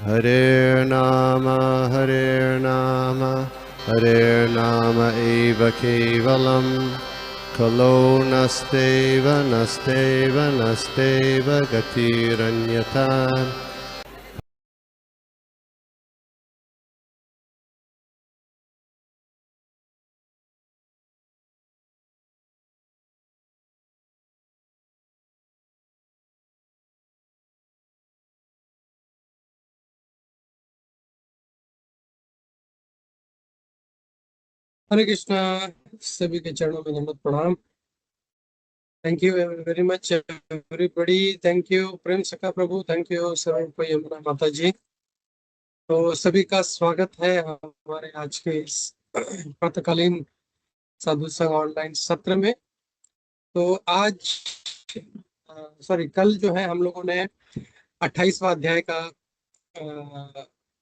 Hare Nama Hare Nama Eva Kevalam Kalo Nasteva Nasteva Nasteva Gatiranyata. हरे कृष्णा। सभी के चरणों में दंडवत प्रणाम। Thank you very much everybody. Thank you Prem Sakha Prabhu. Thank you सर्व यमुना माता जी। तो सभी का स्वागत है हमारे आज के इस प्रातःकालीन साधु संघ ऑनलाइन सत्र में। तो आज सॉरी कल जो है हम लोगों ने 28वां अध्याय का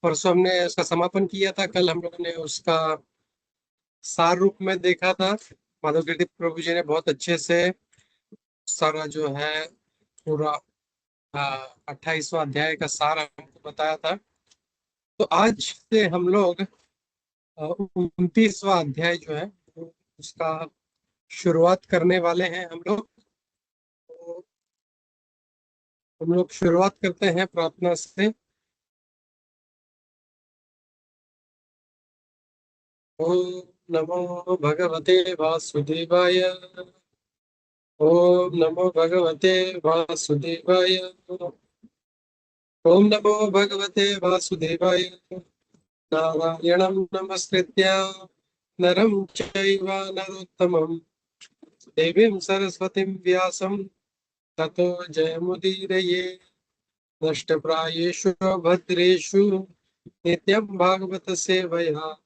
परसों हमने उसका समापन किया था। कल हम लोगों ने उसका सार रूप में देखा था। माधव कीर्ति प्रभु जी ने बहुत अच्छे से सारा जो है पूरा 28वां अध्याय का सार हमको बताया था। तो आज से हम लोग 29वां अध्याय जो है उसका शुरुआत करने वाले हैं हम लोग। तो हम लोग शुरुआत करते हैं प्रार्थना से। ओम नमो भगवते वासुदेवाय। ओम नमो भगवते वासुदेवाय। ओम नमो भगवते वासुदेवाय। नारायणं नमस्कृत्य नरं चैव नरोत्तमं देवीं सरस्वतीं व्यासं ततो जयमुदीरये। नष्टप्रायेषु भद्रेषु नित्यं भागवत सेवया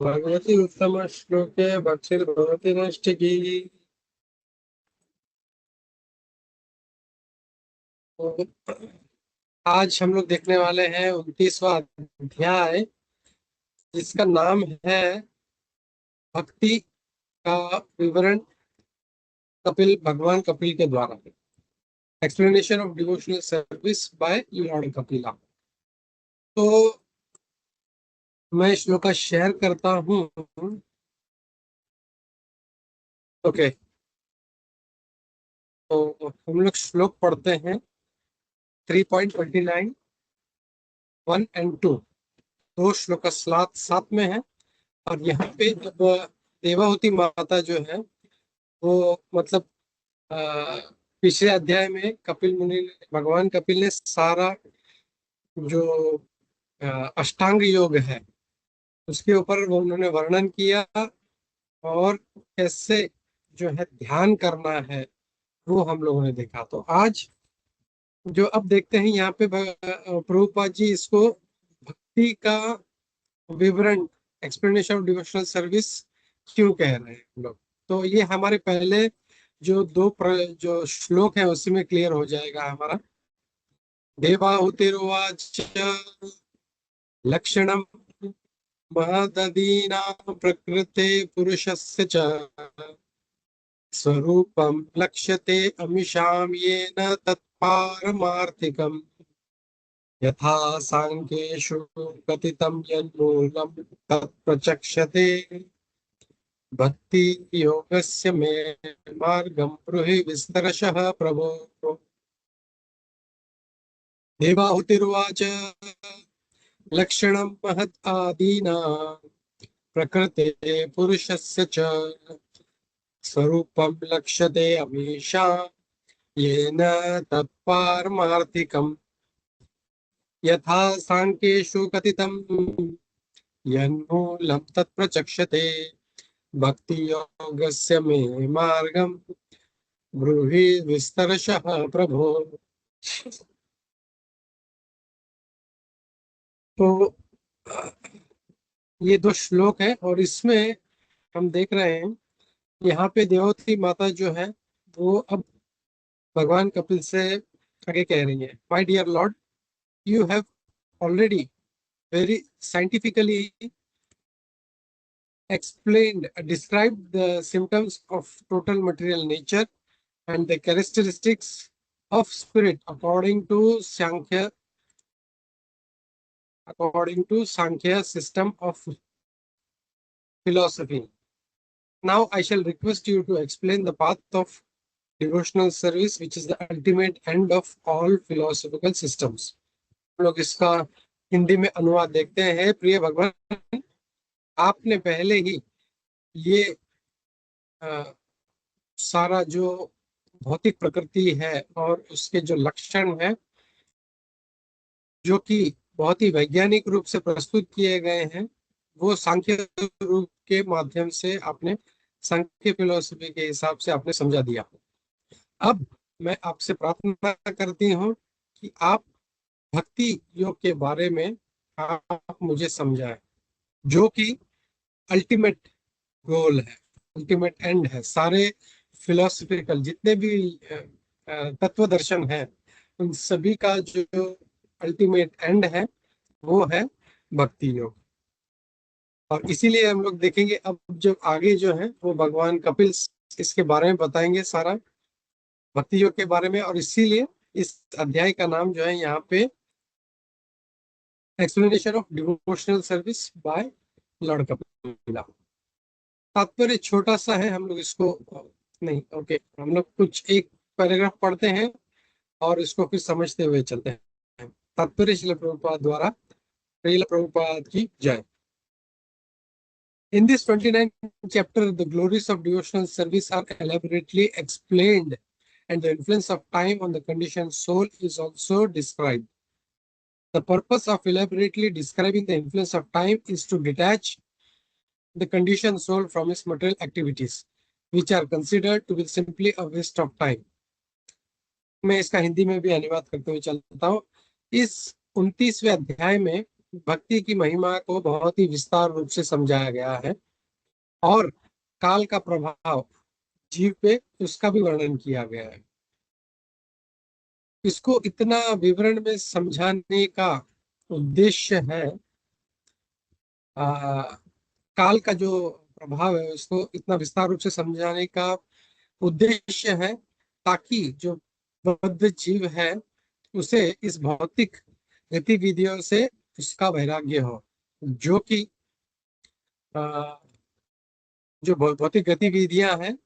भगवती उत्तम श्लोके भक्तिर्भवति नष्टिकी। आज हम लोग देखने वाले हैं 29वां अध्याय, जिसका नाम है भक्ति का विवरण कपिल भगवान कपिल के द्वारा। Explanation of devotional service by Lord Kapila. तो मैं श्लोक का शेयर करता हूँ। ओके, तो हम लोग श्लोक पढ़ते हैं 3.29 1 एंड 2। दो श्लोक का साथ में है। और यहाँ पे जब देवाहुति माता जो है वो मतलब पिछले अध्याय में कपिल मुनि भगवान कपिल ने सारा जो अष्टांग योग है उसके ऊपर वो उन्होंने वर्णन किया। और कैसे जो है ध्यान करना है वो हम लोगों ने देखा। तो आज जो अब देखते हैं यहाँ पे प्रभुपाद जी इसको भक्ति का विवरण, एक्सप्लेनेशन ऑफ डिवोशनल सर्विस क्यों कह रहे हैं हम लोग। तो ये हमारे पहले जो जो श्लोक है उसी में क्लियर हो जाएगा हमारा। देवाहुतिर्वाच लक्षणम महददीना प्रकृते पुरुषस्य च स्वरूपं लक्ष्यते अमिषाम येन तत्पारमार्थिकम् यथा सांख्येषु कथितं यन्मूलं तत्प्रचक्षते भक्ति योगस्य मे मार्गं ब्रूहि विस्तरशः प्रभो। देवाहुतिर्वाच लक्षणं महत् आदीना प्रकृते पुरुषस्य च स्वरूपं लक्ष्यते अमीशा येन तत्पारमार्थिकम् यथा सांख्येषु कथितं यन्मूलं तत्प्रचक्षते भक्ति योगस्य मे मार्गं ब्रूहि विस्तरशः प्रभो। तो ये दो श्लोक है और इसमें हम देख रहे हैं यहाँ पे देवती माता जो है वो अब भगवान कपिल से आगे कह रही है, my dear Lord, you have already very scientifically explained, described the symptoms of total material nature and the characteristics of spirit according to Sankhya according to Sankhya system of philosophy. Now I shall request you to explain the path of devotional service, which is the ultimate end of all philosophical systems. हम लोग इसका हिंदी में अनुवाद देखते हैं। प्रिय भगवान, आपने पहले ही ये सारा जो भौतिक प्रकृति है और उसके जो लक्षण है, जो कि बहुत ही वैज्ञानिक रूप से प्रस्तुत किए गए हैं, वो सांख्य रूप के माध्यम से आपने, सांख्य फिलोसफी के हिसाब से आपने समझा दिया। अब मैं आपसे प्रार्थना करती हूँ कि आप भक्ति योग के बारे में आप मुझे समझाएं, जो कि अल्टीमेट गोल है, अल्टीमेट एंड है। सारे फिलोसफिकल जितने भी तत्व दर्शन है, उन सभी का जो अल्टीमेट एंड है वो है भक्ति योग। और इसीलिए हम लोग देखेंगे अब जो आगे जो है वो भगवान कपिल इसके बारे में बताएंगे, सारा भक्ति योग के बारे में। और इसीलिए इस अध्याय का नाम जो है यहाँ पे explanation of devotional service by Lord Kapil. तात्पर्य छोटा सा है, हम लोग इसको नहीं, ओके, हम लोग कुछ एक पैराग्राफ पढ़ते हैं और इसको फिर समझते हुए चलते हैं। तात्पर्य श्रील प्रभुपाद द्वारा, श्रील प्रभुपाद की जय। In this 29th chapter, the glories of devotional service are elaborately explained, and the influence of time on the conditioned soul is also described. The purpose of elaborately describing the influence of time is to detach the conditioned soul from its material activities, which are considered to be simply a waste of time. मैं इसका हिंदी में भी अनुवाद करते हुए चलता हूँ। इस 29वें अध्याय में भक्ति की महिमा को बहुत ही विस्तार रूप से समझाया गया है और काल का प्रभाव जीव पे उसका भी वर्णन किया गया है। इसको इतना विवरण में समझाने का उद्देश्य है, काल का जो प्रभाव है उसको इतना विस्तार रूप से समझाने का उद्देश्य है ताकि जो बद्ध जीव है उसे इस भौतिक गतिविधियों से उसका वैराग्य हो, जो कि जो भौतिक गतिविधियां हैं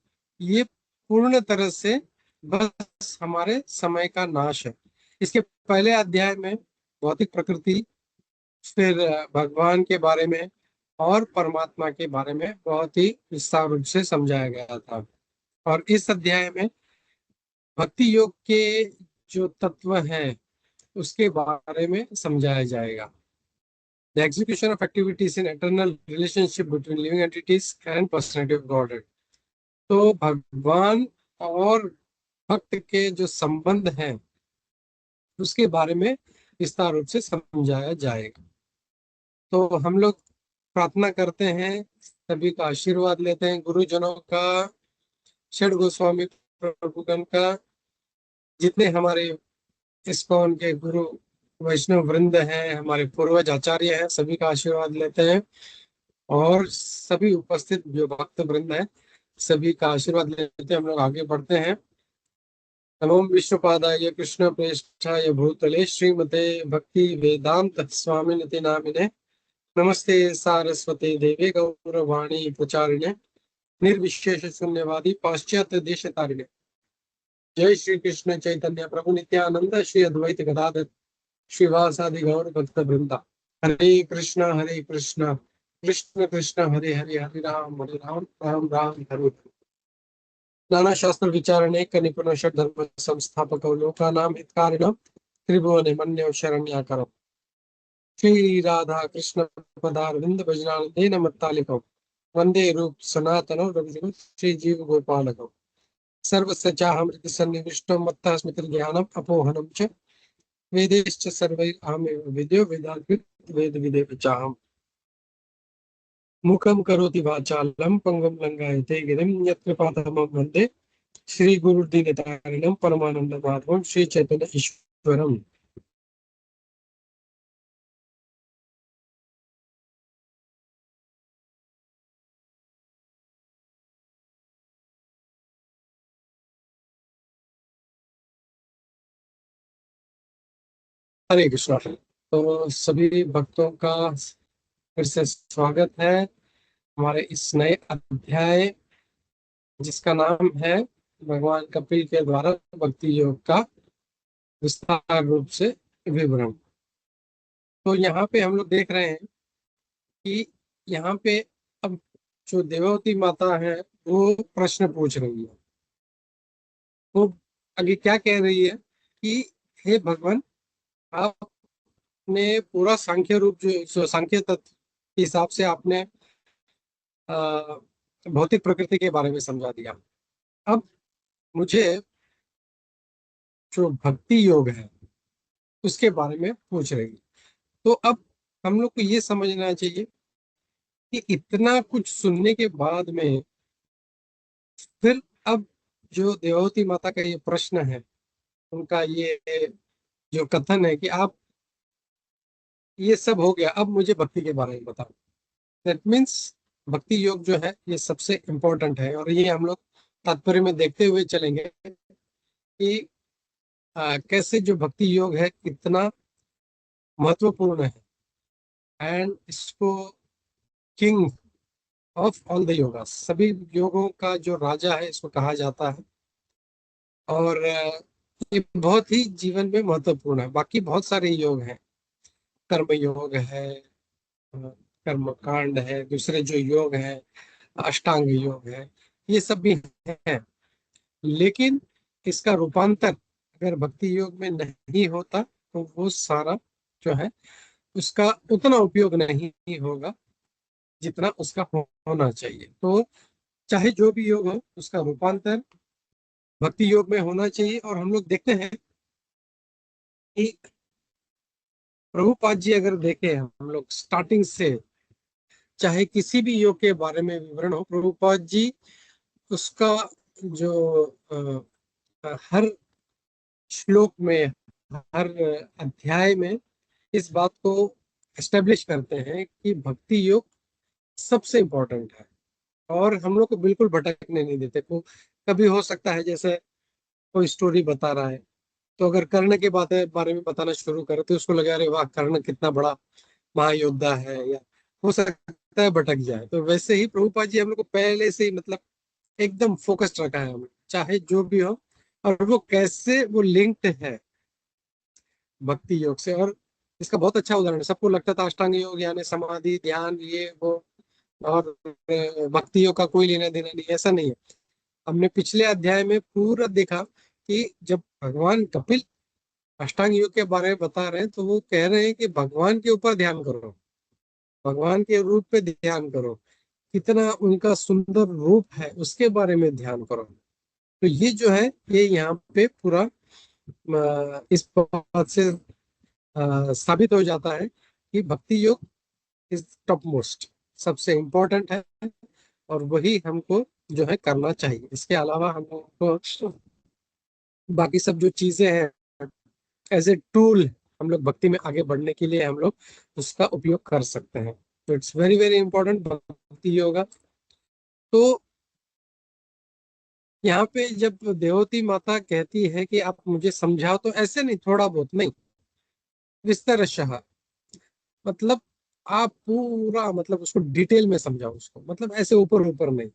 ये पूर्ण तरह से बस हमारे समय का नाश है। इसके पहले अध्याय में भौतिक प्रकृति, फिर भगवान के बारे में और परमात्मा के बारे में बहुत ही विस्तार रूप से समझाया गया था। और इस अध्याय में भक्ति योग के जो तत्व हैं उसके बारे में समझाया जाएगा। The execution of activities in eternal relationship between living entities and personality of Godhead. तो भगवान और भक्त के जो संबंध हैं उसके बारे में विस्तार रूप से समझाया जाएगा। तो हम लोग प्रार्थना करते हैं, सभी का आशीर्वाद लेते हैं, गुरुजनों का, षड गोस्वामी प्रभुगण का, जितने हमारे इस्कॉन के गुरु वैष्णव वृंद हैं, हमारे पूर्वज आचार्य हैं, सभी का आशीर्वाद लेते हैं और सभी उपस्थित जो भक्त वृंद है सभी का आशीर्वाद लेते हैं। हम लोग आगे बढ़ते हैं। नमो विष्णुपादाय कृष्ण प्रेष्ठाय भूतले श्रीमते भक्ति वेदांत स्वामिनिति नामिने नमस्ते सारस्वते देवे गौरवाणी प्रचारिणे निर्विशेष शून्यवादी पाश्चात्य देश तारिणे। जय श्री कृष्ण चैतन्य प्रभु नित्यानंद श्री अद्वैत गदाधर श्रीवासादि गौर भक्त वृंदा। हरे कृष्ण कृष्ण कृष्ण हरे हरे, हरे राम राम राम हरे हरे। नाना शास्त्र विचारणे निपुण धर्म संस्थापक लोकानां हितकारिणं त्रिभुवने मन्यो शरण्याकरम्। श्री राधा कृष्ण पदारविंद भजनानंदेन मत्तालिकौ वंदे रूप सनातनो रघुजीव श्री जीव गोपालकौ। सर्वस्य चाहमृत सन्निविष्टो मत्तः स्मृति ज्ञानम् अपोहनं च वेदैश्च सर्वैरहमेव विद्यो वेदान्त वेद विदेव चाहम्। मुखं करोति वाचालं पंगुं लंघयते गिरिं यत्कृपातमं वन्दे श्री गुरुदीनतारिणं परमानंद माधवं श्री चैतन्य ईश्वरम्। हरे कृष्ण। तो सभी भक्तों का फिर से स्वागत है हमारे इस नए अध्याय, जिसका नाम है भगवान कपिल के द्वारा भक्ति योग का विस्तार रूप से विवरण। तो यहाँ पे हम लोग देख रहे हैं कि यहाँ पे अब जो देववती माता है वो प्रश्न पूछ रही है। वो आगे क्या कह रही है कि हे भगवान, आपने पूरा सांख्य रूप जो सांख्य तत्व के हिसाब से आपने भौतिक प्रकृति के बारे में समझा दिया। अब मुझे जो भक्ति योग है उसके बारे में पूछ रही है। तो अब हम लोग को ये समझना चाहिए कि इतना कुछ सुनने के बाद में फिर अब जो देववती माता का ये प्रश्न है, उनका ये जो कथन है कि आप, ये सब हो गया, अब मुझे भक्ति के बारे में बताओ। दैट मीन्स भक्ति योग जो है ये सबसे इम्पोर्टेंट है, और ये हम लोग तात्पर्य में देखते हुए चलेंगे कि कैसे जो भक्ति योग है कितना महत्वपूर्ण है, एंड इसको king of all the yoga, सभी योगों का जो राजा है इसको कहा जाता है। और ये बहुत ही जीवन में महत्वपूर्ण है। बाकी बहुत सारे योग हैं, कर्म योग है, कर्म कांड है, दूसरे जो योग हैं, अष्टांग योग है, ये सब भी हैं। लेकिन इसका रूपांतर अगर भक्ति योग में नहीं होता तो वो सारा जो है उसका उतना उपयोग नहीं होगा जितना उसका होना चाहिए। तो चाहे जो भी योग हो उसका रूपांतर भक्ति योग में होना चाहिए। और हम लोग देखते हैं कि प्रभुपाद जी अगर देखें हम लोग स्टार्टिंग से, चाहे किसी भी योग के बारे में विवरण हो, प्रभुपाद जी उसका जो हर श्लोक में, हर अध्याय में इस बात को एस्टेब्लिश करते हैं कि भक्ति योग सबसे इम्पोर्टेंट है, और हम लोग को बिल्कुल भटकने नहीं देते। को कभी हो सकता है जैसे कोई स्टोरी बता रहा है, तो अगर कर्ण के बारे में बताना शुरू करे तो उसको लगे अरे वाह, कर्ण कितना बड़ा महायोद्धा है, या हो सकता है भटक जाए। तो वैसे ही प्रभुपाद जी हम लोग को पहले से ही मतलब एकदम फोकस्ड रखा है हमें, चाहे जो भी हो, और वो कैसे वो लिंक्ड है भक्ति योग से। और इसका बहुत अच्छा उदाहरण है। सबको लगता था अष्टांग योग यानी समाधि, ध्यान, ये वो, और भक्ति योग का कोई लेना देना नहीं, ऐसा नहीं है। हमने पिछले अध्याय में पूरा देखा कि जब भगवान कपिल अष्टांग योग के बारे में बता रहे हैं तो वो कह रहे हैं कि भगवान के ऊपर ध्यान करो, भगवान के रूप पे ध्यान करो, कितना उनका सुंदर रूप है उसके बारे में ध्यान करो। तो ये जो है ये यहाँ पे पूरा इस बात से साबित हो जाता है कि भक्ति योग इज टॉप मोस्ट, सबसे इम्पोर्टेंट है, और वही हमको जो है करना चाहिए। इसके अलावा हम लोग को बाकी सब जो चीजें हैं एज ए टूल, हम लोग भक्ति में आगे बढ़ने के लिए हम लोग उसका उपयोग कर सकते हैं। तो इट्स वेरी वेरी इंपॉर्टेंट भक्ति योगा। तो यहाँ पे जब देवती माता कहती है कि आप मुझे समझाओ, तो ऐसे नहीं थोड़ा बहुत नहीं, विस्तरशः, मतलब आप पूरा मतलब उसको डिटेल में समझाओ उसको, मतलब ऐसे ऊपर ऊपर नहीं।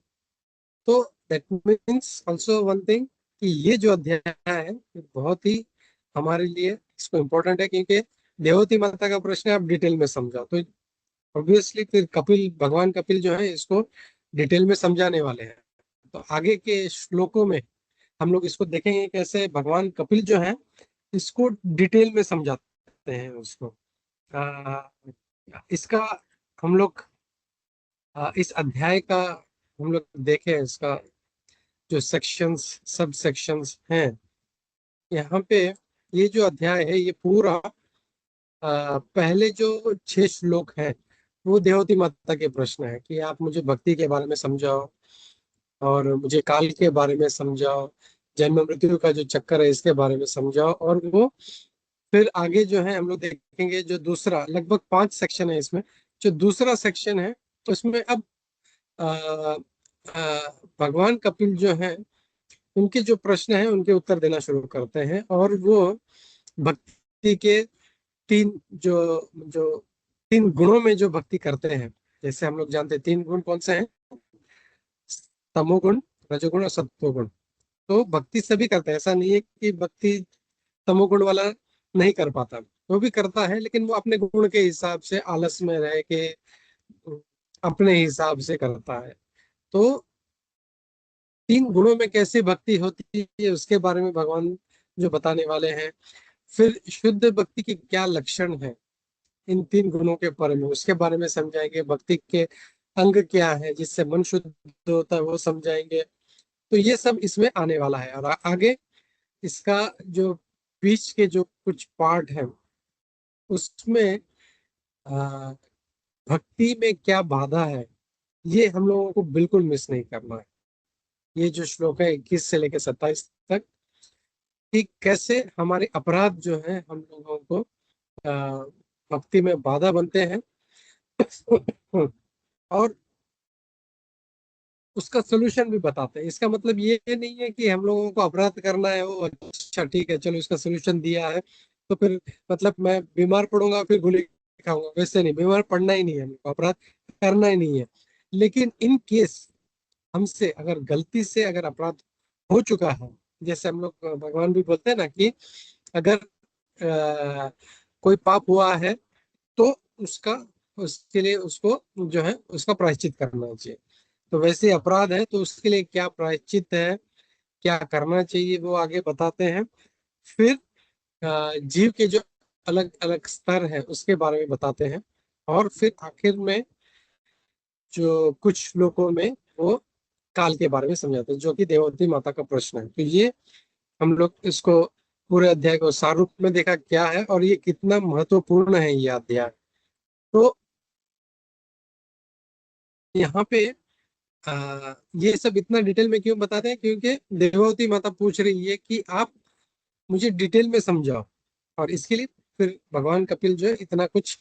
तो that means also one thing कि ये जो अध्याय है ये बहुत ही हमारे लिए इसको इम्पोर्टेंट है, क्योंकि देवती माता का प्रश्न है, आप डिटेल में समझाओ। तो ऑब्वियसली फिर कपिल, भगवान कपिल जो है इसको डिटेल में समझाने वाले हैं। तो आगे के श्लोकों में हम लोग इसको देखेंगे कैसे भगवान कपिल जो है इसको डिटेल में समझाते हैं उसको। इसका हम लोग इस अध्याय का हम लोग देखें, इसका जो सेक्शंस, सब सेक्शंस हैं यहाँ पे, ये जो अध्याय है ये पूरा पहले जो 6 श्लोक हैं वो देवती माता के प्रश्न है कि आप मुझे भक्ति के बारे में समझाओ, और मुझे काल के बारे में समझाओ, जन्म मृत्यु का जो चक्कर है इसके बारे में समझाओ। और वो फिर आगे जो है हम लोग देखेंगे जो दूसरा, लगभग 5 सेक्शन है इसमें, जो दूसरा सेक्शन है उसमें अब आ, भगवान कपिल जो है उनके जो प्रश्न है उनके उत्तर देना शुरू करते हैं, और वो भक्ति के तीन जो जो तीन गुणों में जो भक्ति करते हैं, जैसे हम लोग जानते हैं तीन गुण कौन से हैं, तमोगुण, रजोगुण और सत्वगुण। तो भक्ति सभी करते हैं, ऐसा नहीं है कि भक्ति तमोगुण वाला नहीं कर पाता, वो भी करता है, लेकिन वो अपने गुण के हिसाब से आलस में रह के अपने हिसाब से करता है। तो तीन गुणों में कैसे भक्ति होती है उसके बारे में भगवान जो बताने वाले हैं। फिर शुद्ध भक्ति के क्या लक्षण है इन तीन गुणों के बारे में, उसके बारे में समझाएंगे। भक्ति के अंग क्या है जिससे मन शुद्ध होता है वो समझाएंगे। तो ये सब इसमें आने वाला है। और आगे इसका जो बीच के जो कुछ पार्ट है उसमें आ, भक्ति में क्या बाधा है, ये हम लोगों को बिल्कुल मिस नहीं करना है। ये जो श्लोक है 21 से लेकर 27 तक, कि कैसे हमारे अपराध जो है हम लोगों को आ, भक्ति में बाधा बनते हैं और उसका सोल्यूशन भी बताते हैं। इसका मतलब ये नहीं है कि हम लोगों को अपराध करना है, वो अच्छा ठीक है चलो इसका सोल्यूशन दिया है तो फिर मतलब मैं बीमार पड़ूंगा फिर गोली खाऊंगा, वैसे नहीं। बीमार पड़ना ही नहीं है, हमको अपराध करना ही नहीं है। लेकिन इन केस हमसे अगर गलती से अगर अपराध हो चुका है, जैसे हम लोग भगवान भी बोलते हैं ना कि अगर कोई पाप हुआ है तो उसका उसके लिए उसको जो है उसका प्रायश्चित करना चाहिए। तो वैसे अपराध है तो उसके लिए क्या प्रायश्चित है, क्या करना चाहिए, वो आगे बताते हैं। फिर जीव के जो अलग अलग स्तर है उसके बारे में बताते हैं। और फिर आखिर में जो कुछ श्लोकों में वो काल के बारे में समझाते हैं, जो कि देववती माता का प्रश्न है। तो ये हम लोग इसको पूरे अध्याय को सार रूप में देखा क्या है और ये कितना महत्वपूर्ण है ये अध्याय। तो यहाँ पे ये सब इतना डिटेल में क्यों बताते हैं, क्योंकि देववती माता पूछ रही है कि आप मुझे डिटेल में समझाओ। और इसके लिए फिर भगवान कपिल जो है इतना कुछ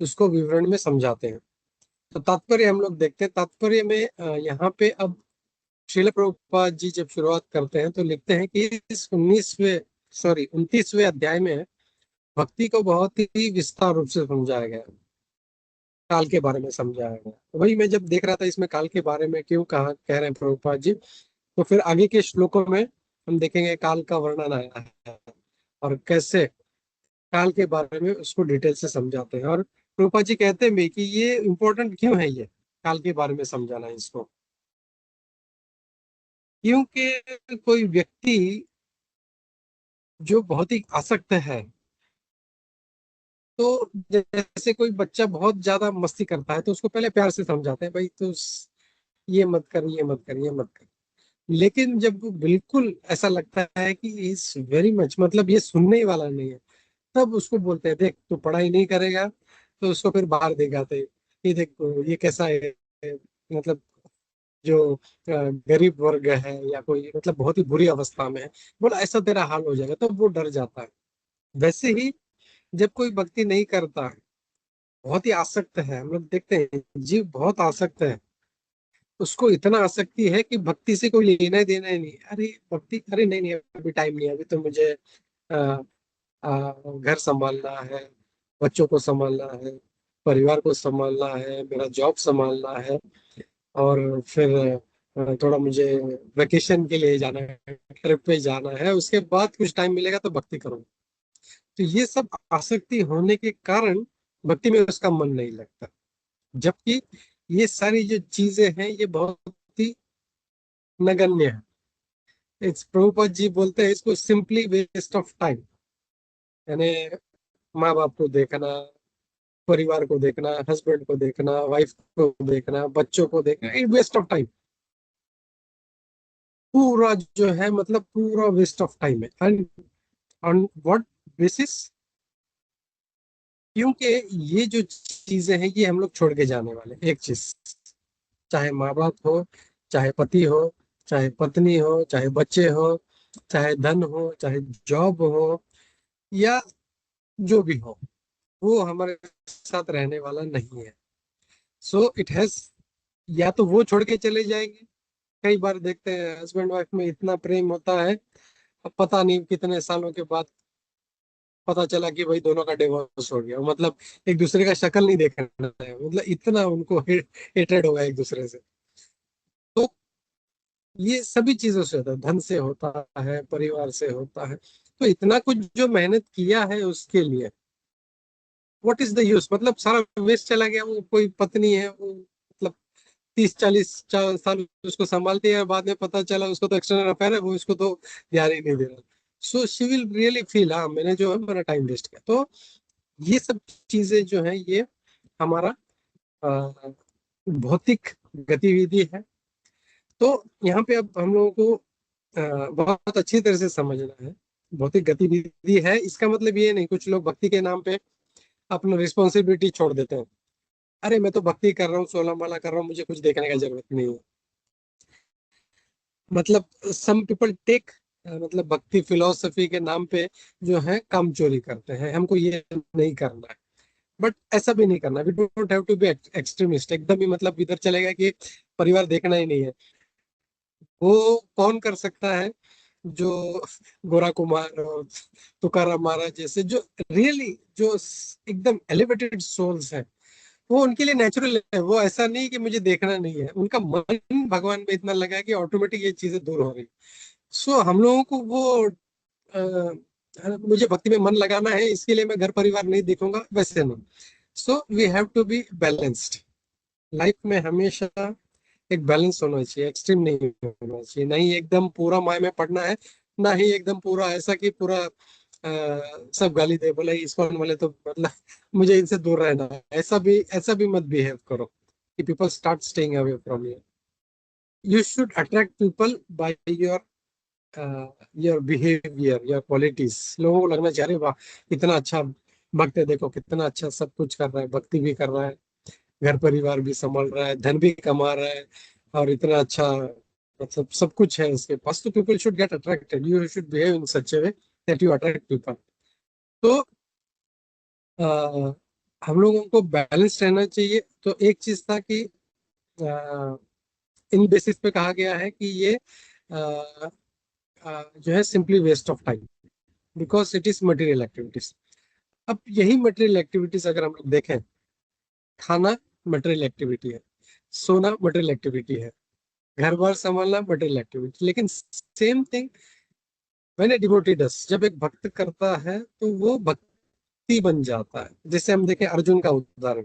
उसको विवरण में समझाते हैं। तो तात्पर्य हम लोग देखते हैं। तात्पर्य में यहाँ पे अब श्रील प्रभुपाद जी जब शुरुआत करते हैं तो लिखते हैं कि इस 29वें अध्याय में भक्ति को बहुत ही विस्तार रूप से समझाया गया है, काल के बारे में समझाया गया। तो वही मैं जब देख रहा था इसमें काल के बारे में क्यों कहा कह रहे हैं प्रभुपाद जी, तो फिर आगे के श्लोकों में हम देखेंगे काल का वर्णन आया है और कैसे काल के बारे में उसको डिटेल से समझाते हैं। और प्रभुपाद जी कहते हैं भी कि ये इम्पोर्टेंट क्यों है ये काल के बारे में समझाना इसको, क्योंकि कोई व्यक्ति जो बहुत ही आसक्त है, तो जैसे कोई बच्चा बहुत ज्यादा मस्ती करता है तो उसको पहले प्यार से समझाते हैं भाई तो ये मत कर ये मत कर ये मत कर। लेकिन जब वो बिल्कुल ऐसा लगता है कि इज वेरी मच मतलब ये सुनने ही वाला नहीं है, तब उसको बोलते हैं देख तू पढ़ाई नहीं करेगा, तो उसको फिर बाहर दिखाते हैं कि देख ये कैसा है, मतलब जो गरीब वर्ग है या कोई मतलब बहुत ही बुरी अवस्था में है, बोला ऐसा तेरा हाल हो जाएगा, तब वो डर जाता है। वैसे ही जब कोई भक्ति नहीं करता है, बहुत ही आसक्त है, हम लोग देखते हैं जीव बहुत आसक्त है, उसको इतना आसक्ति है कि भक्ति से कोई लेना ही देना ही नहीं। अरे भक्ति, अरे नहीं नहीं अभी टाइम नहीं है, अभी तो मुझे आ, घर संभालना है, बच्चों को संभालना है, परिवार को संभालना है, मेरा जॉब संभालना है, और फिर थोड़ा मुझे वेकेशन के लिए जाना है, ट्रिप पे जाना है, उसके बाद कुछ टाइम मिलेगा तो भक्ति करूंगा। तो ये सब आसक्ति होने के कारण भक्ति में उसका मन नहीं लगता। जबकि ये सारी जो चीजें हैं ये बहुत ही नगण्य है। इस प्रभुपद जी बोलते हैं इसको सिंपली वेस्ट ऑफ टाइम, यानी माँ बाप को देखना, परिवार को देखना, हस्बैंड को देखना, वाइफ को देखना, बच्चों को देखना, ये वेस्ट ऑफ टाइम पूरा जो है, मतलब पूरा वेस्ट ऑफ टाइम है। एंड ऑन व्हाट बेसिस, क्योंकि ये जो चीजें हैं ये हम लोग छोड़ के जाने वाले एक चीज, चाहे माँ बाप हो, चाहे पति हो, चाहे पत्नी हो, चाहे बच्चे हो, चाहे धन हो, चाहे जॉब हो, या जो भी हो, वो हमारे साथ रहने वाला नहीं है। सो इट हैज, या तो वो छोड़ के चले जाएंगे। कई बार देखते हैं हस्बैंड वाइफ में इतना प्रेम होता है, अब पता नहीं कितने सालों के बाद पता चला कि भाई दोनों का डिवोर्स हो गया, मतलब एक दूसरे का शक्ल नहीं देखना है, मतलब इतना उनको हेट्रेड होगा एक दूसरे से। तो ये सभी चीजों से होता है, धन से होता है, परिवार से होता है। तो इतना कुछ जो मेहनत किया है उसके लिए, व्हाट इज द यूज, मतलब सारा वेस्ट चला गया। वो कोई पत्नी है, वो मतलब 30-40 साल उसको संभालती है, बाद में पता चला उसको तो एक्सटर्नल अफेयर है, वो इसको तो ध्यान ही नहीं दे रहा। So she will really feel, हाँ मैंने जो है मेरा टाइम वेस्ट किया। तो ये सब चीजें जो है ये हमारा अ, भौतिक गतिविधि है। तो यहाँ पे अब हम लोगों को बहुत अच्छी तरह से समझना है, भौतिक गतिविधि है इसका मतलब ये नहीं, कुछ लोग भक्ति के नाम पे अपना रिस्पॉन्सिबिलिटी छोड़ देते हैं। अरे मैं तो भक्ति कर रहा हूँ, 16 माला कर रहा हूँ, मुझे कुछ देखने का जरूरत नहीं है। मतलब सम पीपल टेक, मतलब भक्ति फिलोसफी के नाम पे जो है काम चोरी करते हैं, हमको ये नहीं करना है। बट ऐसा भी नहीं करना, we don't have to be extremist एकदम ही, मतलब इधर चलेगा कि परिवार देखना ही नहीं है। वो कौन कर सकता है, जो गोरा कुमार और तुकाराम महाराज जैसे, जो रियली जो एकदम एलिवेटेड सोल्स है, वो उनके लिए नेचुरल है। वो ऐसा नहीं कि मुझे देखना नहीं है, उनका मन भगवान में इतना लगा है कि ऑटोमेटिक ये चीजें दूर हो रही। सो हम लोगों को वो मुझे भक्ति में मन लगाना है इसके लिए मैं घर परिवार नहीं देखूंगा, वैसे नहीं। So we have to be balanced. Life में हमेशा एक बैलेंस होना चाहिए, एक्सट्रीम नहीं होना चाहिए, नहीं एकदम पूरा माय में पड़ना है, ना ही एकदम पूरा ऐसा कि पूरा सब गाली दे, बोले इस्कॉन वाले तो मतलब मुझे इनसे दूर रहना है। ऐसा भी मत बिहेव करो कि people start staying away from you. You should attract people by your behaviour, your qualities. लोगों को लगना चाहिए, अरे वाह इतना अच्छा भक्त है, देखो कितना अच्छा सब कुछ कर रहा है, भक्ति भी कर रहा है, घर परिवार भी संभाल रहा है, धन भी कमा रहा है, और इतना अच्छा मतलब सब कुछ है उसके पास। तो people should get attracted, you should behave in such A way that you attract people. तो हम लोगों को बैलेंस रहना चाहिए। तो एक चीज था कि इन बेसिस पे कहा गया है कि ये जो है simply waste of time, because it is material activities. अब यही मटेरियल एक्टिविटीज अगर हम लोग देखें, खाना मटेरियल एक्टिविटी है, सोना मटेरियल एक्टिविटी है, घर बार संभालना मटेरियल एक्टिविटी। लेकिन same thing when a devotee does, जब एक भक्त करता है तो वो भक्ति बन जाता है। जैसे हम देखें अर्जुन का उदाहरण,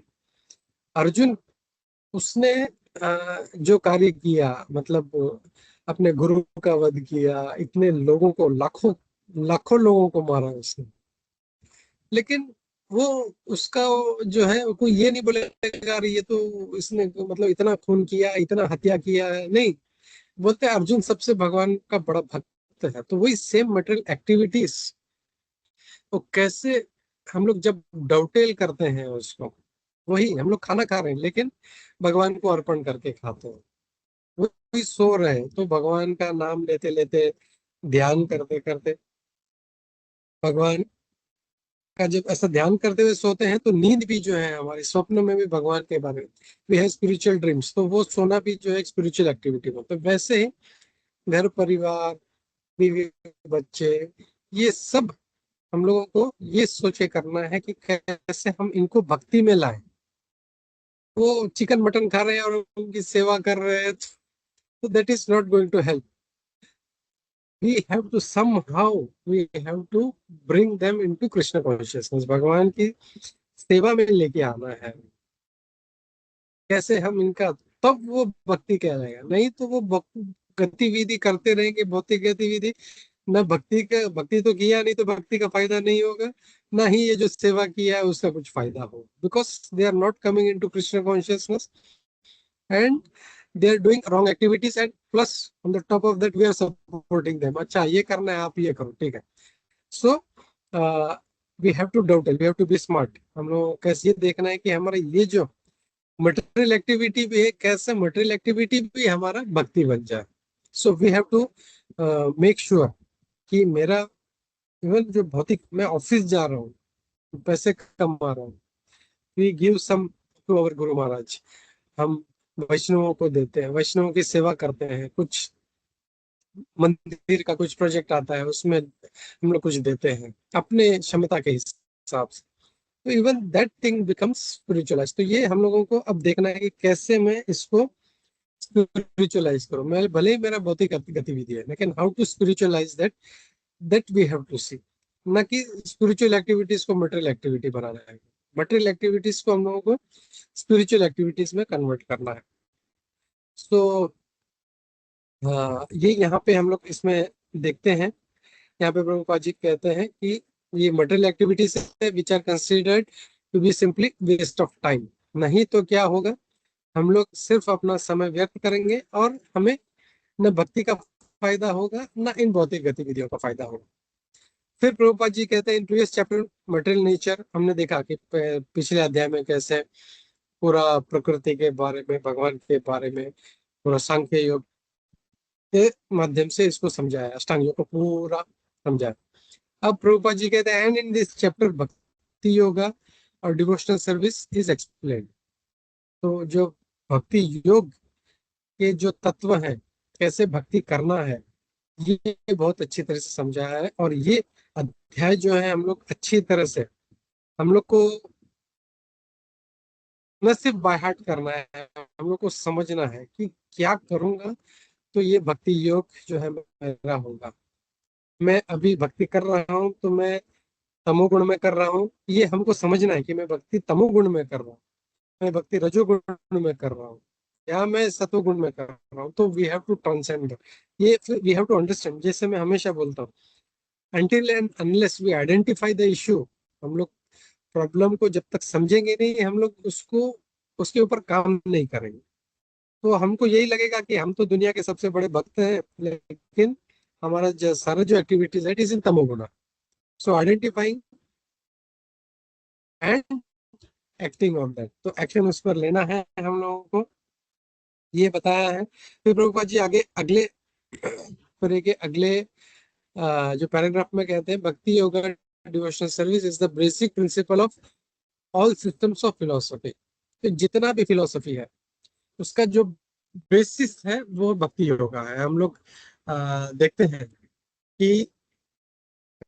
अर्जुन उसने जो कार्य किया, मतलब अपने गुरु का वध किया, इतने लोगों को, लाखों लाखों लोगों को मारा उसने। लेकिन वो उसका जो है कोई ये नहीं बोलेगा अरे ये तो इसने मतलब इतना खून किया, इतना हत्या किया है, नहीं। बोलते हैं अर्जुन सबसे भगवान का बड़ा भक्त है। तो वही सेम मटेरियल एक्टिविटीज, तो कैसे हम लोग जब डवटेल करते हैं उसको, वही हम लोग खाना खा रहे हैं लेकिन भगवान को अर्पण करके खाते हैं। वही सो रहे हैं तो भगवान का नाम लेते लेते, ध्यान करते करते, भगवान का जब ऐसा ध्यान करते हुए सोते हैं तो नींद भी जो है हमारे स्वप्न में भी भगवान के बारे में, वी हैव स्पिरिचुअल ड्रीम्स, तो वो सोना भी जो है एक स्पिरिचुअल एक्टिविटी होता है। वैसे ही घर परिवार, बीवी, बच्चे, ये सब हम लोगों को ये सोच के करना है कि कैसे हम इनको भक्ति में लाएं। वो चिकन मटन खा रहे हैं और उनकी सेवा कर रहे हैं, तो that is not going to help. We have to somehow we have to bring them into Krishna consciousness, भगवान की सेवा में लेके आना है। कैसे हम इनका, तब वो भक्ति कहलाएगा, नहीं तो वो गतिविधि करते रहेंगे, भौतिक गतिविधि। न भक्ति का, भक्ति तो किया नहीं तो भक्ति का फायदा नहीं होगा, ना ही ये जो सेवा किया है उसका कुछ फायदा हो, because they are not coming into Krishna consciousness and they are doing wrong activities, and plus on the top of that we are supporting them. अच्छा ये करना है, आप ये करो, ठीक है। So we have to doubt, we have to be smart. हम लोग कैसे ये देखना है कि हमारा ये जो मटेरियल एक्टिविटी भी है, कैसे मटेरियल एक्टिविटी भी हमारा भक्ति बन जाए। So we have to make sure कि मेरा इवन जो भौतिक, मैं ऑफिस जा रहा हूँ, पैसे कमा रहा हूँ, we give some to our guru Maharaj, हम वैष्णवों को देते हैं, वैष्णवों की सेवा करते हैं, कुछ मंदिर का कुछ प्रोजेक्ट आता है, उसमें हम लोग कुछ देते हैं अपने क्षमता के हिसाब से, तो even that thing becomes spiritualise. तो ये हम लोगों को अब देखना है कि कैसे मैं इसको स्पिरिचुअलाइज करूं। मैं भले ही मेरा भौतिक गतिविधि है, लेकिन how to spiritualize that, that we have to see. ना कि स्पिरिचुअल एक्टिविटीज को मटेरियल एक्टिविटी बनाना है, मटेरियल एक्टिविटीज को हम लोगों को स्पिरिचुअल एक्टिविटीज में कन्वर्ट करना है। सो हाँ, ये यहाँ पे हम लोग इसमें देखते हैं। यहाँ पे प्रभुपाद जी कहते हैं कि ये मटेरियल एक्टिविटीज है which are considered to be simply waste of time. नहीं तो क्या होगा, हम लोग सिर्फ अपना समय व्यर्थ करेंगे और हमें न भक्ति का फायदा होगा न इन भौतिक गतिविधियों का फायदा होगा। फिर प्रभुपाद जी कहते हैं in previous chapter material nature, हमने देखा कि पिछले अध्याय में कैसे पूरा प्रकृति के बारे में, भगवान के बारे में, पूरा सांख्य योग के माध्यम से इसको समझाया, अष्टांग योग को पूरा समझाया। अब प्रभुपाद जी कहते हैं एंड इन दिस चैप्टर भक्ति योगा और डिवोशनल सर्विस इज एक्सप्लेन। तो जो भक्ति योग के जो तत्व हैं, कैसे भक्ति करना है, ये बहुत अच्छी तरह से समझाया है। और ये अध्याय जो है हम लोग अच्छी तरह से, हम लोग को न सिर्फ बाय हार्ट करना है, हम लोग को समझना है कि क्या करूंगा तो ये भक्ति योग जो है मेरा होगा। मैं अभी भक्ति कर रहा हूँ तो मैं तमोगुण में कर रहा हूँ, ये हमको समझना है कि मैं भक्ति तमोगुण में कर रहा हूँ, मैं भक्ति रजोगुण में कर रहा हूँ, या मैं सतोगुण में कर रहा हूँ। तो वी हैव टू ट्रांसेंड ये, वी हैव टू अंडरस्टैंड। जैसे मैं हमेशा बोलता हूँ, until and unless we identify the issue, हम लोग प्रॉब्लम को जब तक समझेंगे नहीं, हम लोग उसको, उसके ऊपर काम नहीं करेंगे। तो हमको यही लगेगा कि हम तो दुनिया के सबसे बड़े भक्त हैं, लेकिन हमारा जो सारा जो एक्टिविटीज है it is in tamoguna. So identifying and acting on that, तो एक्शन उस पर लेना है हम लोगों को, ये बताया है। फिर प्रभुपाद जी आगे अगले पर के अगले जो पैराग्राफ में कहते हैं भक्ति yoga devotional service is the basic principle of all systems of philosophy. तो जितना भी फिलोसफी है उसका जो बेसिस है वो भक्ति योगा है। हम लोग देखते हैं कि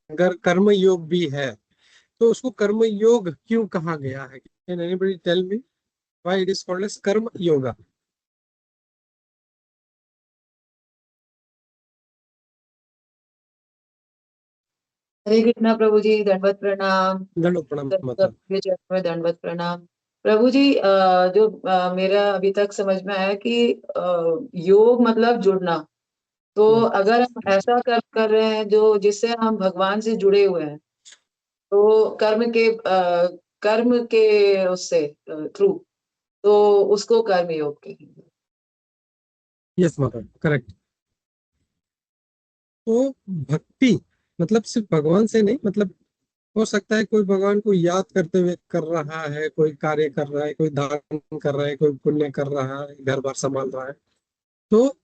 अगर कर्म योग भी है तो उसको कर्म योग क्यों कहा गया है? Can anybody tell me why it is called as karma yoga? हरे कृष्णा प्रभु जी, दंडवत प्रणाम। दंडवत प्रणाम माता। सबके चरणों में दंडवत प्रणाम। प्रभु जी, जो मेरा अभी तक समझ में आया कि योग मतलब जुड़ना। तो अगर हम ऐसा कर रहे हैं जो जिससे हम भगवान से जुड़े हुए हैं, तो कर्म के उससे थ्रू, तो उसको कर्म योग कहेंगे। यस माता, करेक्ट। तो भक्ति मतलब सिर्फ भगवान से नहीं, मतलब हो सकता है कोई भगवान को याद करते हुए कर रहा है, कोई कार्य कर रहा है, कोई दान कर रहा है, कोई पुण्य कर रहा है, घर बार संभाल रहा है। तो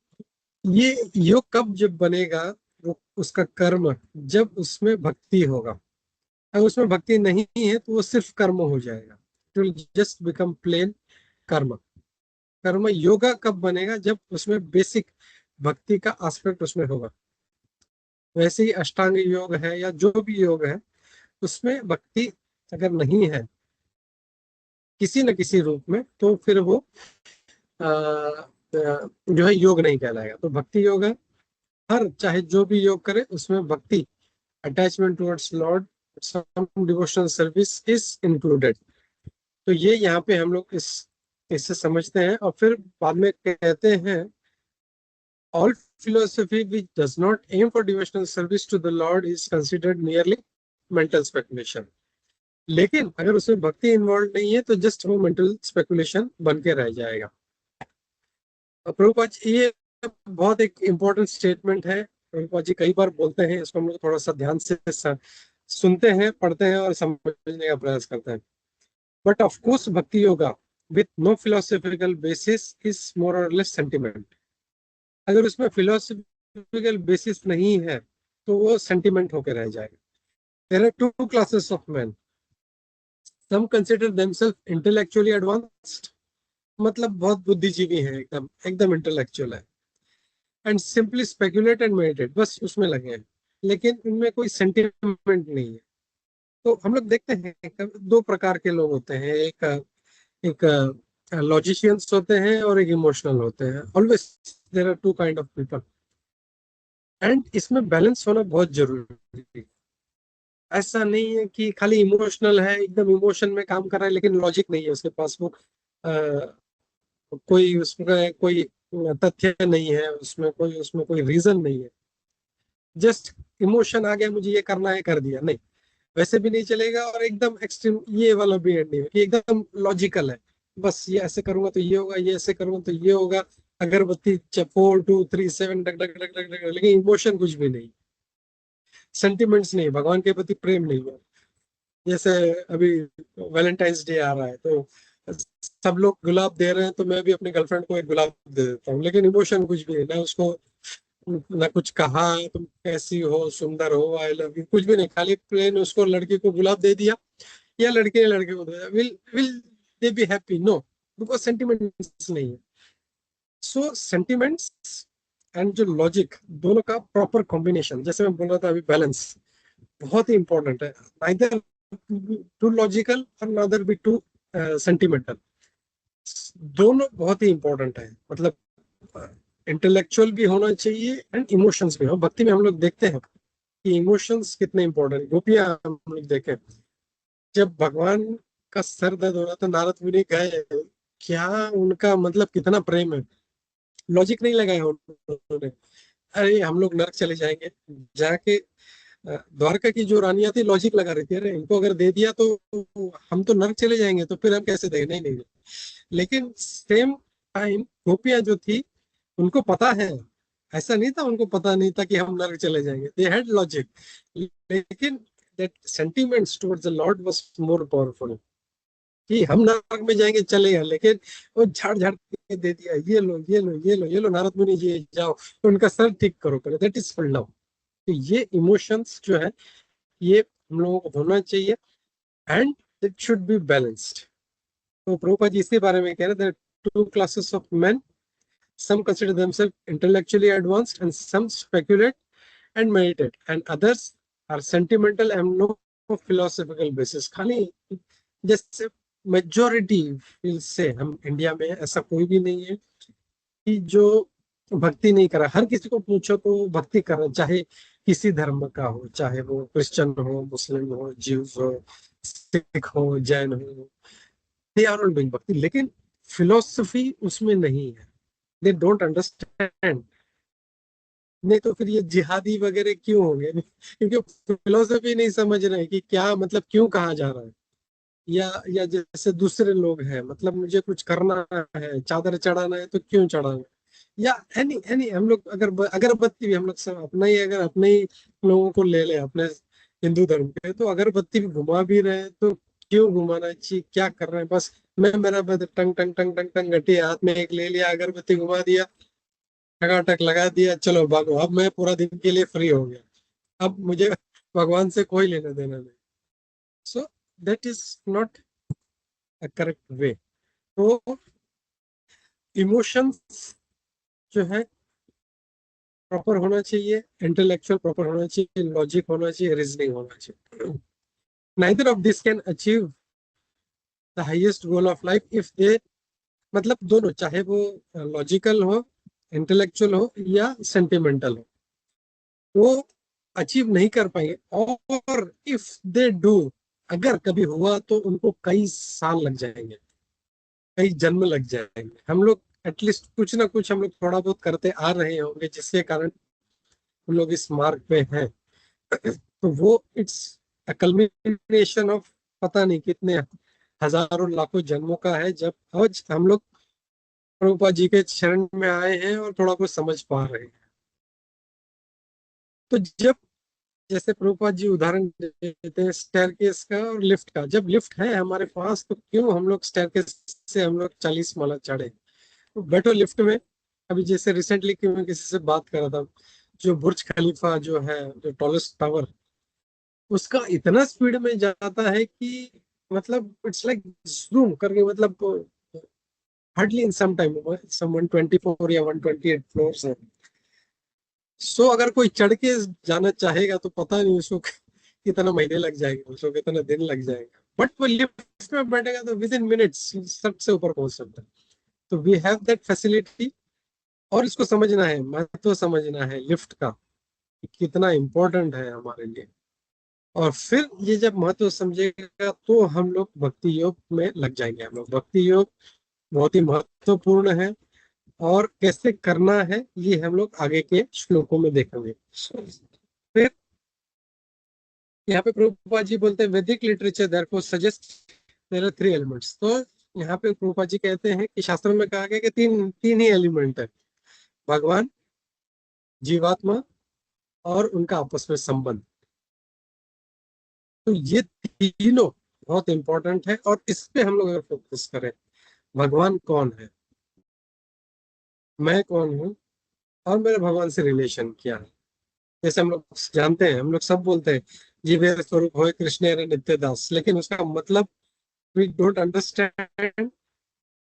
ये योग कब जब बनेगा, वो उसका कर्म जब उसमें भक्ति होगा। अगर उसमें भक्ति नहीं है तो वो सिर्फ कर्म हो जाएगा, it will just become plain karma. Karma yoga कब बनेगा? जब उसमें बेसिक भक्ति का एस्पेक्ट उसमें होगा। वैसे ही अष्टांग योग है या जो भी योग है, उसमें भक्ति अगर नहीं है किसी न किसी रूप में, तो फिर वो जो है योग नहीं कहलाएगा। तो भक्ति योग है, हर चाहे जो भी योग करे उसमें भक्ति, attachment towards Lord, some devotional service is included. तो ये यहाँ पे हम लोग इससे समझते हैं। और फिर बाद में कहते हैं all philosophy which does not aim for devotional service to the Lord is considered merely mental speculation। लेकिन अगर उसमें भक्ति इन्वॉल्व नहीं है तो जस्ट वो मेंटल स्पेकुलेशन बन के रह जाएगा। प्रभुपाद जी, ये बहुत एक इम्पोर्टेंट स्टेटमेंट है। प्रभुपाद जी कई बार बोलते हैं, इसको हम लोग थोड़ा सा ध्यान से सुनते हैं, पढ़ते हैं और समझने का प्रयास करते हैं। But of course bhakti yoga with no philosophical basis is more or less sentiment. अगर उसमें फिलोसॉफिकल बेसिस नहीं है तो वो सेंटिमेंट होकर रह जाएगा। There are two classes of man, some consider themselves intellectually advanced, मतलब बहुत बुद्धिजीवी हैं, एकदम एकदम इंटेलेक्चुअल है। And simply speculate and meditate, बस उसमें लगे हैं, लेकिन उनमें कोई सेंटिमेंट नहीं है। तो हम लोग देखते हैं दो प्रकार के लोग होते हैं, एक लॉजिशियंस होते हैं और एक इमोशनल होते हैं। Always there are two kind of people, and इसमें बैलेंस होना बहुत जरूरी है। ऐसा नहीं है कि खाली इमोशनल है, एकदम इमोशन में काम कर रहा है, लेकिन लॉजिक नहीं है उसके पास, वो कोई उसमें कोई तथ्य नहीं है, उसमें कोई रीजन नहीं है। जस्ट इमोशन आ गया, मुझे ये करना है, कर दिया, नहीं, वैसे भी नहीं चलेगा। और एकदम एक्सट्रीम ये वाला भी नहीं है कि एकदम लॉजिकल है, बस ये ऐसे करूंगा तो ये होगा, ये ऐसे करूंगा तो ये होगा, अगरबत्ती 4 2 3 7 duck duck duck duck duck, लेकिन इमोशन कुछ भी नहीं, सेंटिमेंट्स नहीं, भगवान के प्रति प्रेम नहीं है। जैसे अभी वैलेंटाइंस डे आ रहा है, तो सब लोग गुलाब दे रहे हैं, तो मैं भी अपनी गर्लफ्रेंड को एक गुलाब दे देता हूँ, लेकिन इमोशन कुछ भी है ना उसको, ना कुछ कहा तुम कैसी हो, सुंदर हो, आई लव यू, कुछ भी नहीं, खाली प्लेन उसको लड़की को गुलाब दे दिया, या लड़के ने लड़के को दे दिया। Will they be happy? No, because sentiments नहीं है। सो सेंटिमेंट्स एंड जो लॉजिक, दोनों का प्रॉपर कॉम्बिनेशन, जैसे मैं बोल रहा था अभी, बैलेंस बहुत ही इंपॉर्टेंट है। नाइदर टू लॉजिकल और नादर बी टू सेंटिमेंटल, दोनों बहुत ही इंपॉर्टेंट है। मतलब इंटेलेक्चुअल भी होना चाहिए एंड इमोशंस भी हो। भक्ति में हम लोग देखते हैं कि इमोशंस कितने इंपॉर्टेंट। गोपियां हम लोग देखें, जब भगवान का सर दर्द हो रहा था, नारद मुनि गए, क्या उनका मतलब कितना प्रेम है, लॉजिक नहीं लगाया उन्होंने, अरे हम लोग नरक चले जाएंगे, जाके द्वारका की जो रानियां थी लॉजिक लगा रही थी, अरे इनको अगर दे दिया तो हम तो नरक चले जाएंगे, तो फिर हम कैसे देंगे, नहीं नहीं। लेकिन सेम टाइम गोपियां जो थी, उनको पता है, ऐसा नहीं था उनको पता नहीं था कि हम नरक चले जाएंगे, दे हैड लॉजिक, लेकिन that sentiments towards the Lord was more powerful, कि हम नरक में जाएंगे चलेगा, लेकिन वो झाड़ झाड़ के दे दिया, ये लो ये लो ये लो ये लो, नारद मुनि जी जाओ, तो उनका सर ठीक करो पहले, दैट इज फुल लव। तो ये इमोशंस जो है, ये हम लोगों को होना चाहिए, and it should be balanced. तो प्रभुपाद जी इसके बारे में कह रहे थे, two classes of men, some consider themselves intellectually advanced and some speculate and meditate, and others are sentimental and no philosophical basis। खाली जैसे मेजोरिटी से हम इंडिया में ऐसा कोई भी नहीं है कि जो भक्ति नहीं करा। हर किसी को पूछो तो भक्ति कर रहा, चाहे किसी धर्म का हो, चाहे वो क्रिश्चियन हो, मुस्लिम हो, ज्यूज हो, सिख हो, जैन हो, दे आर ऑल डूइंग भक्ति, लेकिन फिलोसफी उसमें नहीं है, दे डोंट अंडरस्टैंड। नहीं तो फिर ये जिहादी वगैरह क्यों होंगे, क्योंकि फिलोसफी नहीं समझ रहे कि क्या मतलब, क्यों कहा जा रहा है। या जैसे दूसरे लोग हैं, मतलब मुझे कुछ करना है, चादर चढ़ाना है तो क्यों चढ़ाना, या एनी एनी, हम लोग अगर अगरबत्ती भी हम लोग सब अपना ही, अगर अपने ही लोगों को ले ले अपने हिंदू धर्म के, तो अगरबत्ती भी घुमा भी रहे हैं, तो क्यों घुमाना चाहिए, क्या कर रहे हैं, बस मैं मेरा बस टंग टंग टंग टंग टंग घटी हाथ में एक ले लिया, अगरबत्ती घुमा दिया, टकाटक लगा दिया, चलो भागो, अब मैं पूरा दिन के लिए फ्री हो गया, अब मुझे भगवान से कोई लेना देना नहीं। So that is not a correct way. तो इमोशंस जो है प्रॉपर होना चाहिए, इंटेलेक्चुअल प्रॉपर होना चाहिए, लॉजिक होना चाहिए, रीजनिंग होना चाहिए। Neither of this can achieve the highest goal of life if they, मतलब दोनों, चाहे वो लॉजिकल हो, इंटेलेक्चुअल हो या सेंटिमेंटल हो, वो अचीव नहीं कर पाएंगे। और इफ दे डू, अगर कभी हुआ तो उनको कई साल लग जाएंगे, कई जन्म लग जाएंगे। हम लोग एटलीस्ट कुछ ना कुछ हम लोग थोड़ा बहुत करते आ रहे होंगे, जिसके कारण हम लोग इस मार्ग पे हैं। तो वो इट्स अ कल्मिनेशन ऑफ पता नहीं कितने हजारों लाखों जन्मों का है, जब आज हम लोग प्रभुपाद जी के शरण में आए हैं और थोड़ा कुछ समझ पा रहे हैं। तो जब, जैसे प्रभुपाद जी उदाहरण देते हैं स्टेयरकेस का और लिफ्ट का, जब लिफ्ट है हमारे पास, तो क्यों हम लोग स्टेयरकेस से हम लोग 40 माला चढ़े, तो बैठो लिफ्ट में। अभी जैसे रिसेंटली कि मैं किसी से बात कर रहा था, जो बुर्ज खलीफा जो है, जो टॉलेस्ट टावर, उसका इतना स्पीड में जाता है कि मतलब इट्स लाइक जूम करके, मतलब हार्डली इन सम टाइम, सम 124 या 128 फ्लोर्स है, सो अगर कोई चढ़ के जाना चाहेगा तो पता नहीं उसको कितना महीने लग जाएंगे, उसको कितना दिन लग जाएगा, बट वो लिफ्ट में बैठेगा तो विद इन मिनट्स सबसे ऊपर पहुंच सकता है। तो वी हैव दैट फैसिलिटी। और इसको समझना है, महत्व समझना है लिफ्ट का, कि कितना इम्पोर्टेंट है हमारे लिए। और फिर ये जब महत्व समझेगा तो हम लोग भक्ति योग में लग जाएंगे। हम लोग भक्ति योग बहुत ही महत्वपूर्ण है, और कैसे करना है ये हम लोग आगे के श्लोकों में देखेंगे। फिर यहाँ पे प्रभुपाद जी बोलते हैं वैदिक literature therefore suggest there are three elements. तो यहाँ पे प्रभुपाद जी कहते हैं कि शास्त्र में कहा गया कि तीन तीन ही एलिमेंट है, भगवान, जीवात्मा और उनका आपस में संबंध। तो ये तीनों बहुत इंपॉर्टेंट है, और इस पे हम लोग अगर फोकस करें, भगवान कौन है, मैं कौन हूँ, और मेरे भगवान से रिलेशन क्या है। जैसे हम लोग जानते हैं, हम लोग सब बोलते हैं जीवे स्वरूप होए कृष्ण रे नित्य दास, लेकिन उसका मतलब वी डोंट अंडरस्टैंड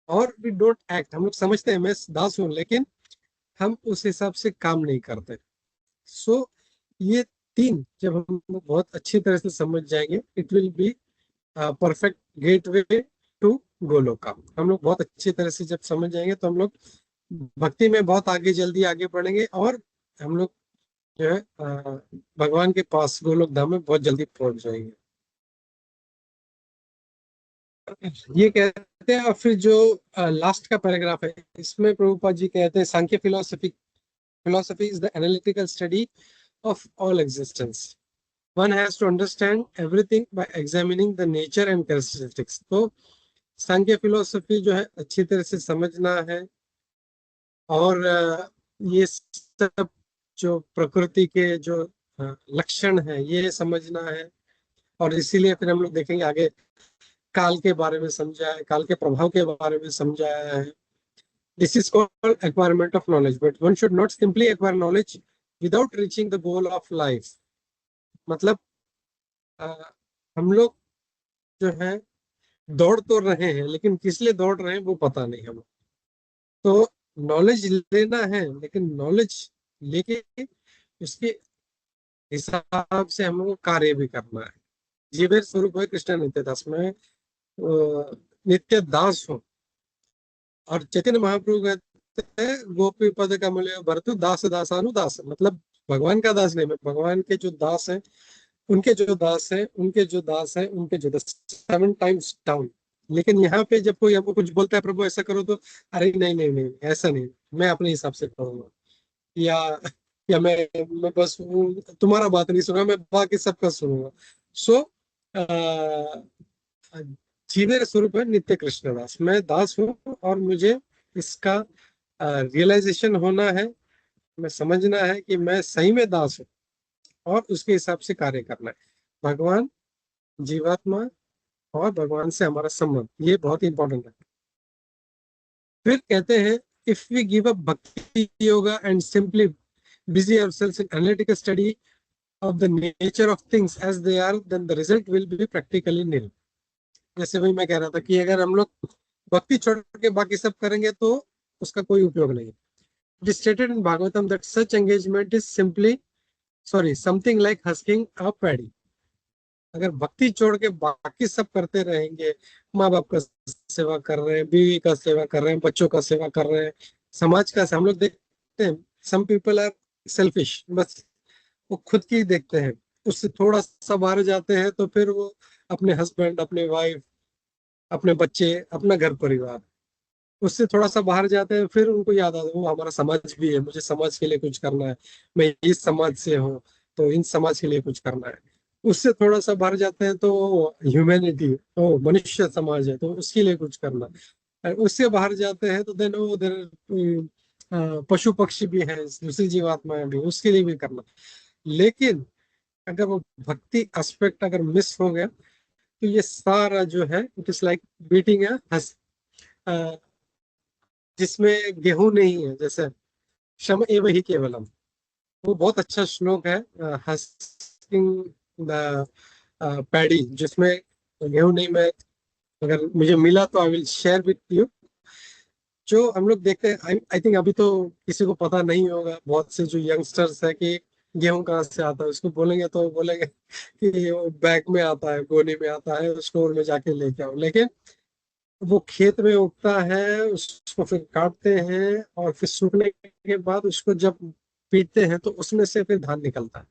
और वी डोंट एक्ट। हम लोग समझते हैं मैं दास हूँ, लेकिन हम उस हिसाब से काम नहीं करते। सो ये तीन जब हम लोग बहुत अच्छी तरह से समझ जाएंगे, it will be perfect gateway to Goloka. हम लोग बहुत अच्छी तरह से जब समझ जाएंगे तो हम लोग भक्ति में बहुत आगे जल्दी आगे बढ़ेंगे, और हम लोग जो है भगवान के पास गोलोक धाम में बहुत जल्दी पहुंच जाएंगे। ये कहते हैं। और फिर जो लास्ट का पैराग्राफ है, इसमें प्रभुपाद जी कहते हैं Sankhya philosophy is the analytical study of all existence. One has to understand everything by examining the nature and characteristics. तो सांख्य फिलोसफी जो है अच्छी तरह से समझना है, और ये सब जो प्रकृति के जो लक्षण है ये समझना है। और इसीलिए फिर हम लोग देखेंगे आगे काल के बारे में समझा है, काल के प्रभाव के बारे में समझाया है। This is called acquirement of knowledge, but one should not simply acquire knowledge without reaching the goal of life. मतलब हम लोग जो है दौड़ तो रहे हैं, लेकिन किस लिए दौड़ रहे हैं वो पता नहीं हमें। तो नॉलेज लेना है, लेकिन नॉलेज लेके उसके हिसाब से हम लोग को कार्य भी करना है। जीवेर स्वरूप है कृष्ण नित्य दास, में नित्य दास हूँ। और चैतन्य महाप्रभु कहते हैं गोपी पद कमल भरतु दास दासानुदास, मतलब भगवान का दास नहीं, मैं भगवान के जो दास हैं, उनके जो दास हैं, उनके जो दास हैं, उनके जो दास, 7 टाइम्स डाउन। लेकिन यहाँ पे जब कोई हमको कुछ बोलता है प्रभु ऐसा करो, तो अरे नहीं नहीं नहीं ऐसा नहीं, मैं अपने हिसाब से करूंगा, या मैं बस तुम्हारा बात नहीं सुनूंगा, मैं बाकी सबका सुनूंगा। सो जीवे स्वरूप है नित्य कृष्ण दास, मैं दास हूँ, और मुझे इसका रियलाइजेशन होना है, मैं समझना है कि मैं सही में दास हूँ, और उसके हिसाब से कार्य करना है। भगवान, जीवात्मा और भगवान से हमारा संबंध, ये बहुत इंपॉर्टेंट है। फिर कहते हैं इफ वी गिव अप भक्ति yoga and simply busy ourselves in analytical study of the nature of things as they are, then the result will be practically nil. जैसे वही मैं कह रहा था कि अगर हम लोग भक्ति छोड़ के बाकी सब करेंगे तो उसका कोई उपयोग नहीं। It is stated in Bhagavatam that such engagement is simply something like husking a paddy. अगर भक्ति छोड़ के बाकी सब करते रहेंगे, माँ बाप का सेवा कर रहे हैं, बीवी का सेवा कर रहे हैं, बच्चों का सेवा कर रहे हैं, समाज का, हम लोग देखते हैं सम पीपल आर सेल्फिश, बस वो खुद की देखते हैं। उससे थोड़ा सा बाहर जाते हैं तो फिर वो अपने हस्बैंड, अपने वाइफ, अपने बच्चे, अपना घर परिवार, उससे थोड़ा सा बाहर जाते हैं, फिर उनको याद आता है वो हमारा समाज भी है, मुझे समाज के लिए कुछ करना है, मैं इस समाज से हूँ तो इन समाज के लिए कुछ करना है। उससे थोड़ा सा बाहर जाते हैं तो ह्यूमैनिटी, तो मनुष्य समाज है तो उसके लिए कुछ करना है। उससे बाहर जाते हैं तो देन उधर पशु पक्षी भी है, दूसरी जीवात्माएं भी, उसके लिए भी करना। लेकिन अगर वो भक्ति एस्पेक्ट अगर मिस हो गया तो ये सारा जो है इट इज लाइक बीटिंग अ जिसमें गेहूं नहीं है, जैसे क्षम एव ही केवलम, वो बहुत अच्छा श्लोक है, हस्किंग द पैडी, जिसमें गेहूं नहीं। मैं अगर मुझे मिला तो I will share with you. जो हम लोग देखते हैं, आई थिंक अभी तो किसी को पता नहीं होगा, बहुत से जो यंगस्टर्स है कि गेहूं कहाँ से आता है, उसको बोलेंगे तो बोलेंगे कि वो बैग में आता है, गोनी में आता है, स्टोर में जाके लेके आओ। लेकिन वो खेत में उगता है, उसको फिर काटते हैं और फिर सूखने के बाद उसको जब पीटते हैं तो उसमें से फिर धान निकलता है।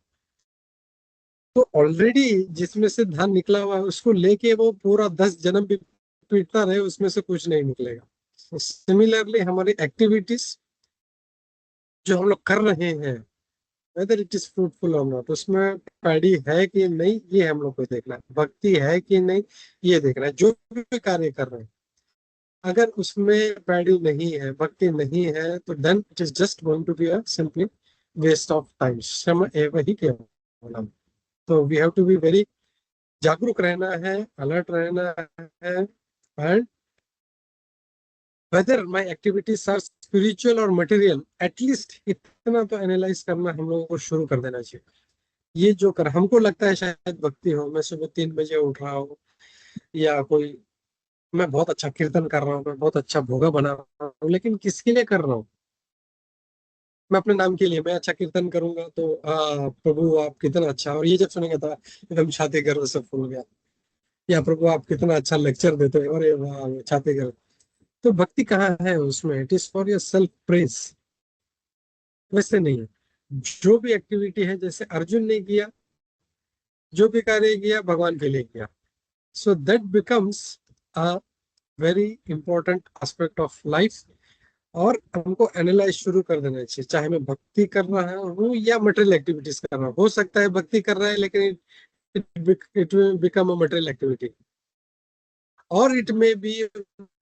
तो ऑलरेडी जिसमें से धान निकला हुआ है उसको लेके वो पूरा 10 जन्म भी पीटता रहे, उसमें से कुछ नहीं निकलेगा। सिमिलरली हमारी एक्टिविटीज जो हम लोग कर रहे हैं, वेदर इट इज फ्रूटफुल और नॉट, उसमें पैडी है कि नहीं ये हम लोग को देखना है, भक्ति है कि नहीं ये देखना है। जो भी कार्य कर रहे हैं अगर उसमें पैडी नहीं है, भक्ति नहीं है, तो then it is just going to be a simply waste of time, श्रम एव ही केवलम। तो we have to be very जागरूक रहना है, अलर्ट रहना है, and whether my activities are spiritual or material, at least इतना तो एनालाइज करना हम लोगों को शुरू कर देना चाहिए। ये जो कर हमको लगता है शायद भक्ति हो, मैं सुबह 3 बजे उठ रहा हूँ, या कोई मैं बहुत अच्छा कीर्तन कर रहा हूँ, मैं बहुत अच्छा भोगा बना रहा हूँ, लेकिन किसके लिए कर रहा हूँ? मैं अपने नाम के लिए, मैं अच्छा कीर्तन करूंगा तो प्रभु आप कितना अच्छा, और ये जब सुनेंगे तो एकदम छाती गर्व से फूल गया, या प्रभु आप कितना अच्छा लेक्चर देते हो, अरे वाह छाती गर्व। तो भक्ति कहाँ है उसमें? It is for your self praise. वैसे नहीं है। जो भी एक्टिविटी है, जैसे अर्जुन ने किया, जो भी कार्य किया भगवान के लिए किया, so that becomes a very important aspect of life. और हमको एनालाइज शुरू कर देना चाहिए, चाहे मैं भक्ति कर रहा हूँ या मटेरियल एक्टिविटीज कर रहा हूँ। हो सकता है भक्ति कर रहा है लेकिन it will become a material activity, or it may be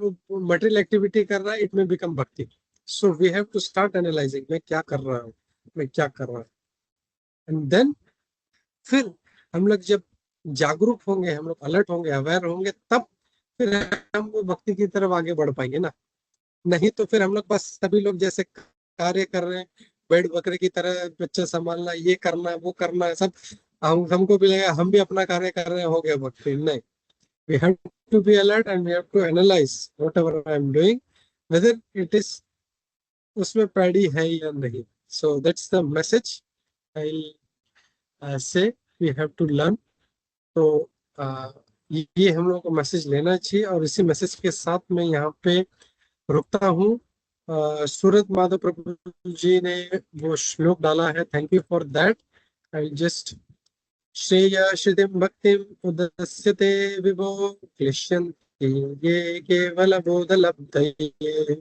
material activity कर रहा है, it may become bhakti. So we have to start analysing, मैं क्या कर रहा हूँ, मैं क्या कर रहा हूँ, एंड देन फिर हम लोग जब जागरूक होंगे, हम लोग अलर्ट होंगे, अवेयर होंगे, तब फिर हम वो भक्ति की तरफ आगे बढ़ पाएंगे ना। नहीं तो फिर हम लोग बस सभी लोग जैसे कार्य कर रहे हैं, भेड़ बकरे की तरह बच्चे संभालना, ये करना है वो करना है, सब हमको भी लगेगा हम भी अपना कार्य कर रहे हैं, हो गया भक्ति। नहीं, we have to be alert and we have to analyze whatever I am doing, whether it is उसमें पैडी है या नहीं। So that's the message I'll say we have to learn। तो ये हम लोग को मैसेज लेना चाहिए, और इसी मैसेज के साथ मैं यहाँ पे रुकता हूँ। सूरत माधव प्रभु जी ने वो श्लोक डाला है, thank you for that. I just श्रेय श्रुतिं भक्तिं उदस्यते विभो क्लिश्यन्ति ये केवल बोधलब्धये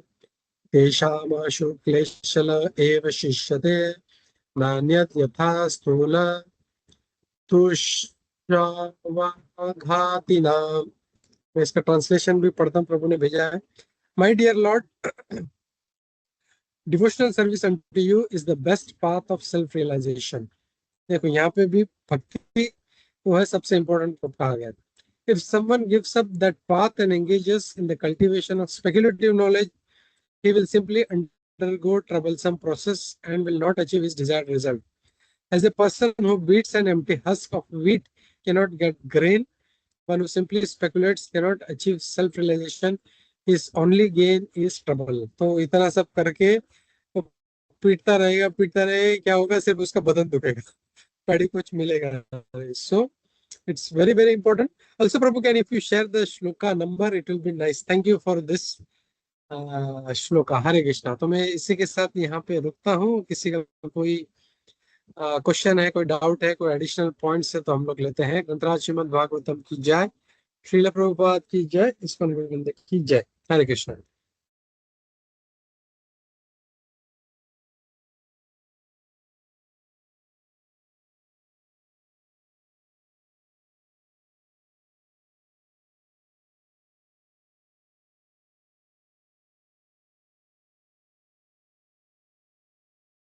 तेषामाशु क्लेशल एव शिष्यते नान्यत् यथा स्थूल तुष्यवाघातिनां। मैं इसका ट्रांसलेशन भी पढ़ता हूँ, प्रभु ने भेजा है। My dear Lord, devotional service unto you is the best path of self realization। देखो यहाँ पे भी भक्ति वो है सबसे इम्पोर्टेंट कहा गया। If someone gives up that path and engages in the cultivation of speculative knowledge, he will simply undergo troublesome process and will not achieve his desired result. As a person who beats an empty husk of wheat cannot get grain, one who simply speculates cannot achieve self-realization. His only gain is trouble। तो इतना सब करके वो पीटता रहेगा, क्या होगा? सिर्फ उसका बदन दुखेगा, पैडी कुछ मिलेगा। सो it's very very important also। Prabhu, can if you share the shloka number it will be nice। thank you for this shloka। हरे कृष्णा। तो मैं इसी के साथ यहाँ पे रुकता हूँ। किसी का कोई क्वेश्चन है, कोई डाउट है, कोई एडिशनल पॉइंट्स है तो हम लोग लेते हैं। ग्रंथराज श्रीमद् भागवतम की जय, श्रील प्रभुपाद की जय, इस्कॉन गोविंद की जय। हरे कृष्णा।